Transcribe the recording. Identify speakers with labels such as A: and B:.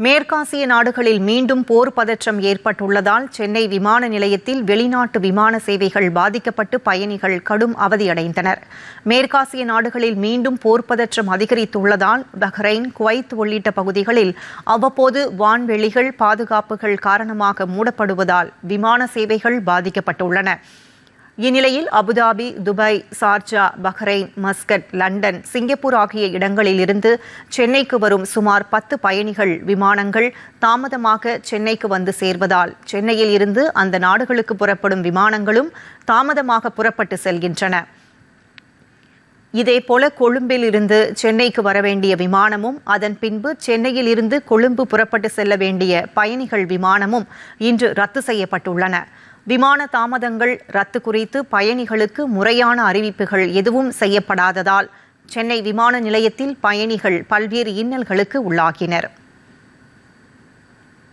A: மேற்காசிய நாடுகளில் மீண்டும் போர் பதற்றம் ஏற்பட்டுள்ளதால் சென்னை விமான நிலையத்தில் வெளிநாட்டு விமான சேவைகள் பாதிக்கப்பட்டு பயணிகள் கடும் அவதியடைந்தனர். மேற்காசிய நாடுகளில் மீண்டும் போர் பதற்றம் அதிகரித்துள்ளதால் பஹ்ரைன், குவைத் உள்ளிட்ட பகுதிகளில் அவ்வப்போது வான்வெளிகள் பாதுகாப்புகள் காரணமாக மூடப்படுவதால் விமான சேவைகள் பாதிக்கப்பட்டுள்ளன. இந்நிலையில் அபுதாபி, துபாய், சார்ஜா, பஹ்ரைன், மஸ்கட், லண்டன், சிங்கப்பூர் ஆகிய இடங்களில் இருந்து சென்னைக்கு வரும் சுமார் 10 பயணிகள் விமானங்கள் தாமதமாக சென்னைக்கு வந்து சேர்வதால் சென்னையில் இருந்து அந்த நாடுகளுக்கு புறப்படும் விமானங்களும் தாமதமாக புறப்பட்டு செல்கின்றன. இதேபோல கொழும்பில் இருந்து சென்னைக்கு வரவேண்டிய விமானமும் அதன் பின்பு சென்னையில் இருந்து கொழும்பு புறப்பட்டு செல்ல வேண்டிய பயணிகள் விமானமும் இன்று ரத்து செய்யப்பட்டுள்ளன. விமான தாமதங்கள் ரத்து குறித்து பயணிகளுக்கு முறையான அறிவிப்புகள் எதுவும் செய்யப்படாததால் சென்னை விமான நிலையத்தில் பயணிகள் பல்வேறு இன்னல்களுக்கு உள்ளாகினர்.